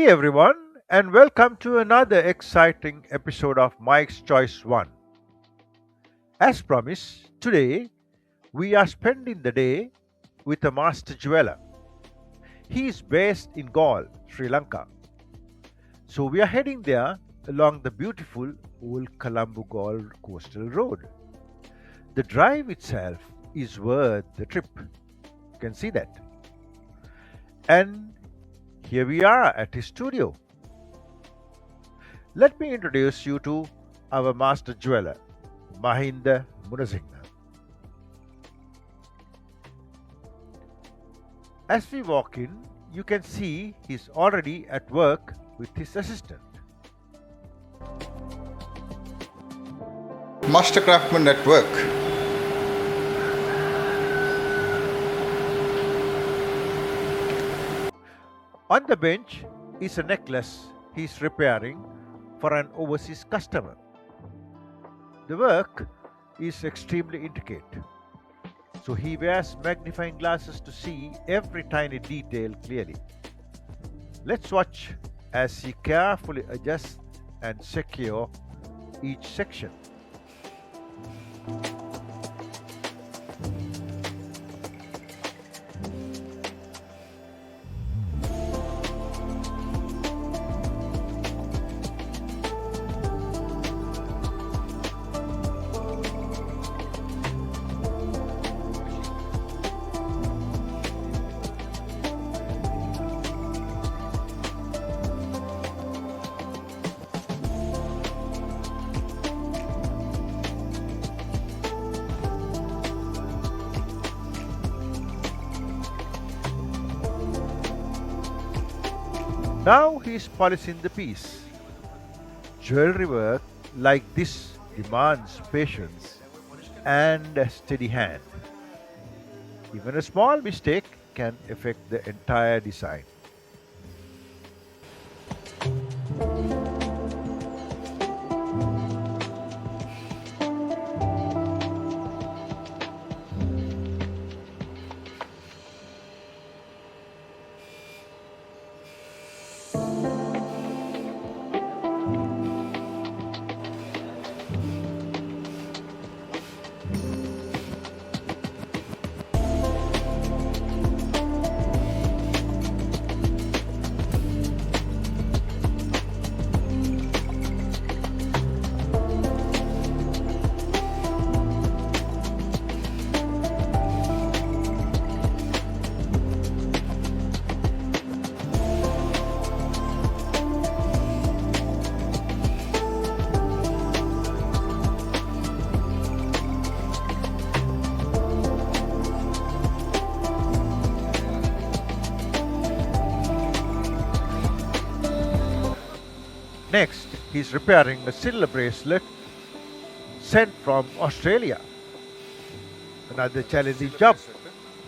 Hey everyone, and welcome to another exciting episode of Mike's Choice 1. As promised, today we are spending the day with a master jeweler. He is based in Galle, Sri Lanka. So we are heading there along the beautiful Old Colombo Galle coastal road. The drive itself is worth the trip. You can see that. And here we are at his studio. Let me introduce you to our master jeweler, Mahinda Munasinghe. As we walk in, you can see he's already at work with his assistant. Master craftsman at work. On the bench is a necklace he's repairing for an overseas customer. The work is extremely intricate, so he wears magnifying glasses to see every tiny detail clearly. Let's watch as he carefully adjusts and secures each section. Now he is polishing the piece. Jewelry work like this demands patience and a steady hand. Even a small mistake can affect the entire design. Next, he is repairing a silver bracelet sent from Australia. Another challenging job,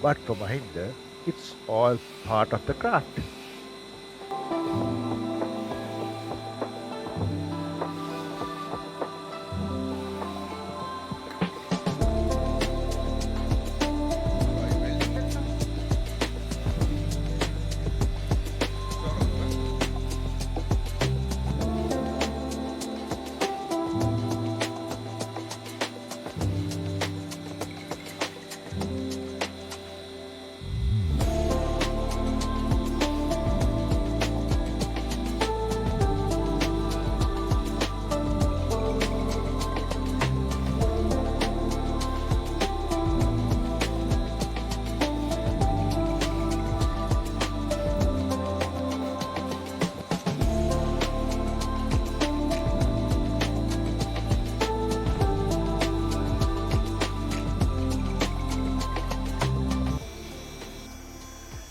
but for Mahinda, it's all part of the craft.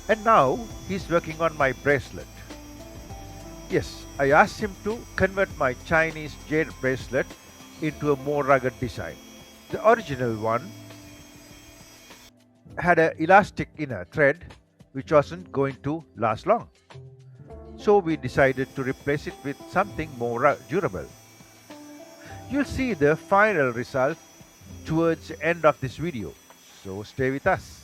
And now he's working on my bracelet. Yes, I asked him to convert my Chinese jade bracelet into a more rugged design. The original one had an elastic inner thread which wasn't going to last long. So we decided to replace it with something more durable. You'll see the final result towards the end of this video, so stay with us.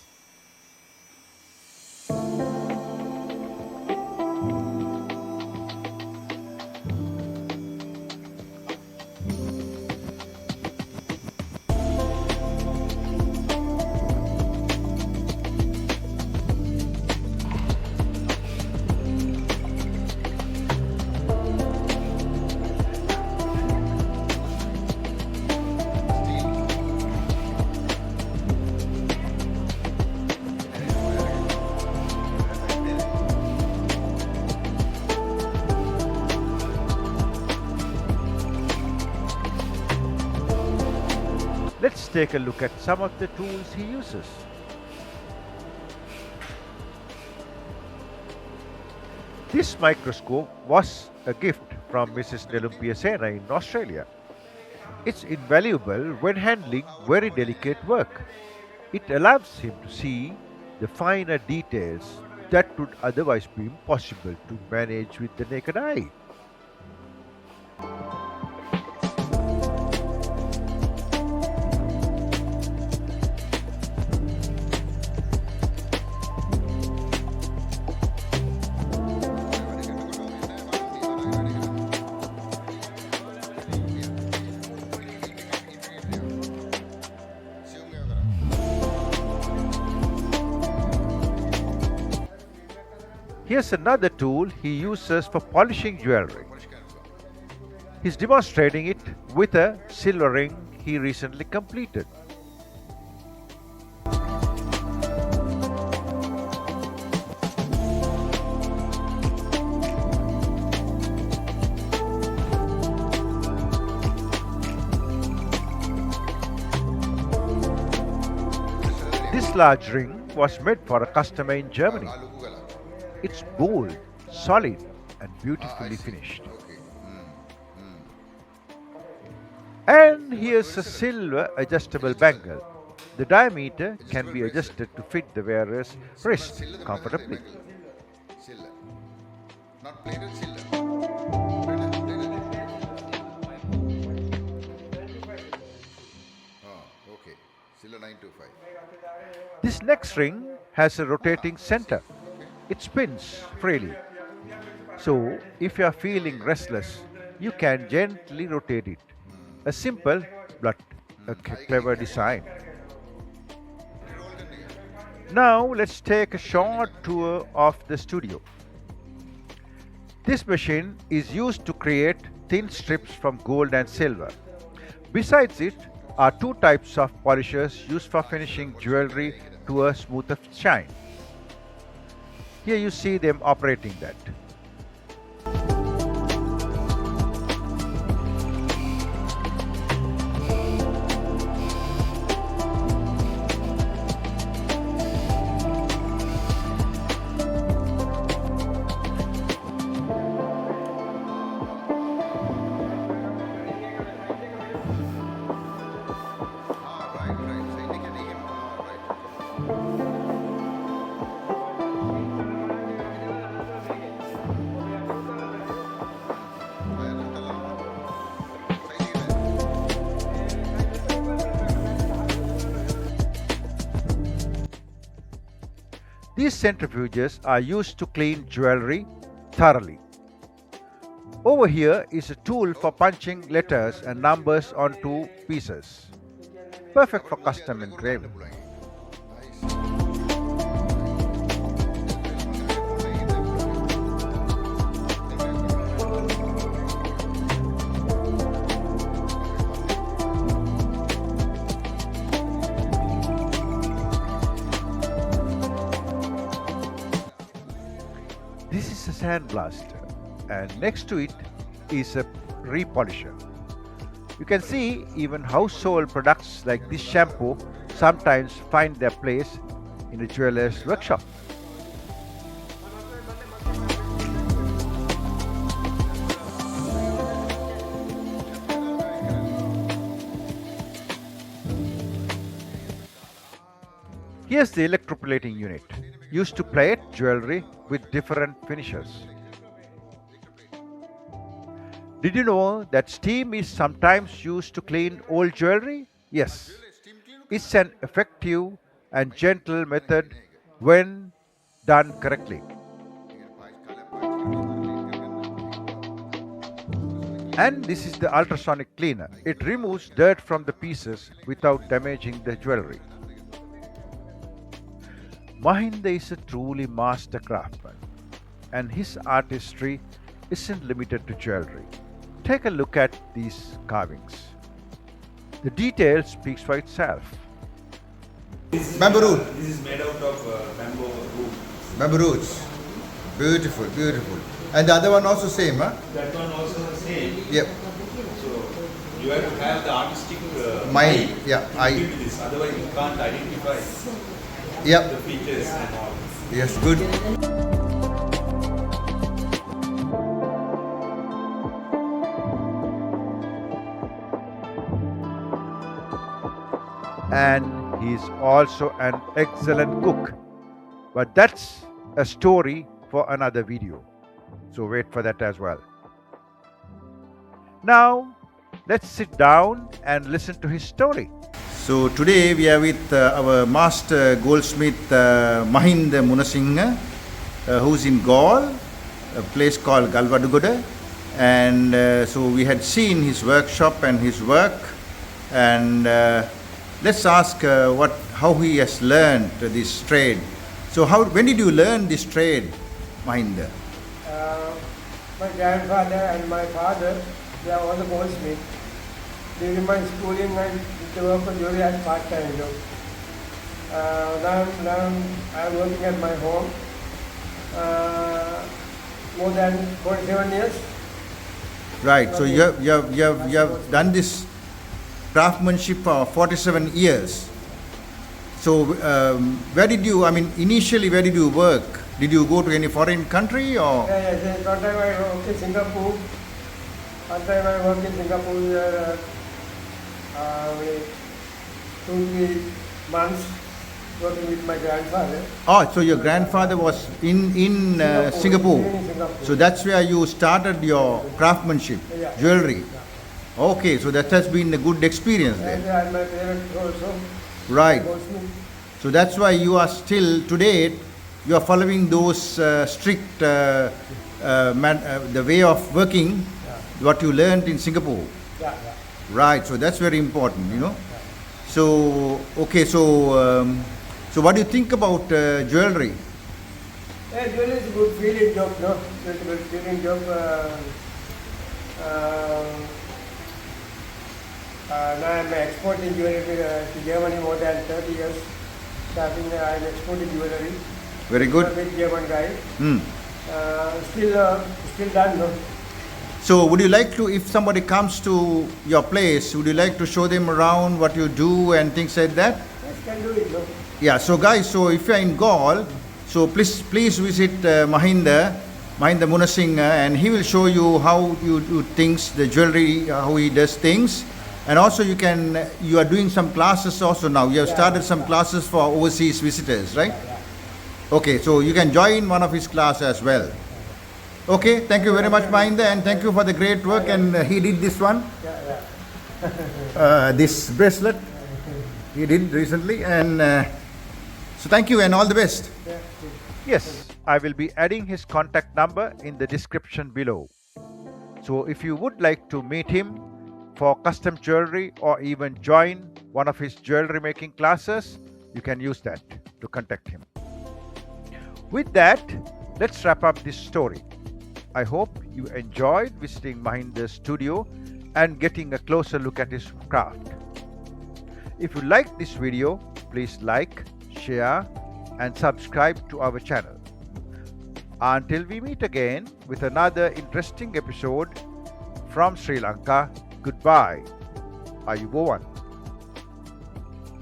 take a look at some of the tools he uses. This microscope was a gift from Mrs. Nelumpiasena in Australia. It's invaluable when handling very delicate work. It allows him to see the finer details that would otherwise be impossible to manage with the naked eye. Here's another tool he uses for polishing jewelry. He's demonstrating it with a silver ring he recently completed. This large ring was made for a customer in Germany. It's bold, solid, and beautifully finished. And here's a silver adjustable bangle. The diameter can be adjusted to fit the wearer's wrist comfortably. This next ring has a rotating center. It spins freely. So, if you are feeling restless, you can gently rotate it. A simple but a clever design. Now, let's take a short tour of the studio. This machine is used to create thin strips from gold and silver. Besides it are two types of polishers used for finishing jewelry to a smoother shine. Here you see them operating that. These centrifuges are used to clean jewelry thoroughly. Over here is a tool for punching letters and numbers onto pieces. Perfect for custom engraving. This is a sandblaster, and next to it is a repolisher. You can see even household products like this shampoo sometimes find their place in a jeweler's workshop. Here's the electroplating unit, used to plate jewelry with different finishes. Did you know that steam is sometimes used to clean old jewelry? Yes. It's an effective and gentle method when done correctly. And this is the ultrasonic cleaner. It removes dirt from the pieces without damaging the jewelry. Mahinda is a truly master craftsman, and his artistry isn't limited to jewelry. Take a look at these carvings. The detail speaks for itself. Bamboo root. This is made out of bamboo root. Bamboo roots. Beautiful, beautiful. And the other one also same, huh? That one also the same. Yep. So You have to have the artistic Mind, yeah, to eye. deal with this. Otherwise, you can't identify Yep. the features and all. Yes, good. And he's also an excellent cook. But that's a story for another video. So wait for that as well. Now, let's sit down and listen to his story. So today we are with our master goldsmith Mahinda Munasinghe, who's in Galle, a place called Galle. And so we had seen his workshop and his work, and let's ask how he has learned this trade. So when did you learn this trade, Mahinda? My grandfather and my father, they are all the goldsmiths. During my schooling, I used to work for jewelry as part-time job. Now I'm working at my home. More than 47 years. Right. So you have done this craftsmanship for 47 years. So initially where did you work? Did you go to any foreign country or? Yes. One time I worked in Singapore. One time I worked in Singapore 2-3 months working with my grandfather. Oh, so your grandfather was in Singapore. In Singapore. So that's where you started your craftsmanship, Yeah. jewelry. Okay, so that has been a good experience And there. my parents also. Right. Goldsmith. So that's why you are still today. You are following those strict the way of working, what you learned in Singapore. Yeah. Right. So that's very important, you know. So okay. So what do you think about jewelry? Yeah, jewelry is a good feeling job, no? It's a good feeling job. Now I'm exporting jewelry to Germany more than 30 years. Starting, I'm exporting jewelry. Very good. I'm a big German guy. Hmm. Still done, no? So would you like to, if somebody comes to your place, would you like to show them around what you do and things like that? Yes, can do it, no? Yeah. So guys, so if you're in Galle, so please visit Mahinda Munasinghe, and he will show you how you do things, the jewelry, how he does things. And also you are doing some classes also now. You have started some classes for overseas visitors, right? Okay, so you can join one of his classes as well. Okay, thank you very much, Mahinda, and thank you for the great work. And he did this one, this bracelet, he did recently. And so thank you and all the best. Yes, I will be adding his contact number in the description below. So if you would like to meet him for custom jewelry or even join one of his jewelry making classes, you can use that to contact him. With that, let's wrap up this story. I hope you enjoyed visiting Mahinda's studio and getting a closer look at his craft. If you liked this video, please like, share and subscribe to our channel. Until we meet again with another interesting episode from Sri Lanka, goodbye. Ayubowan.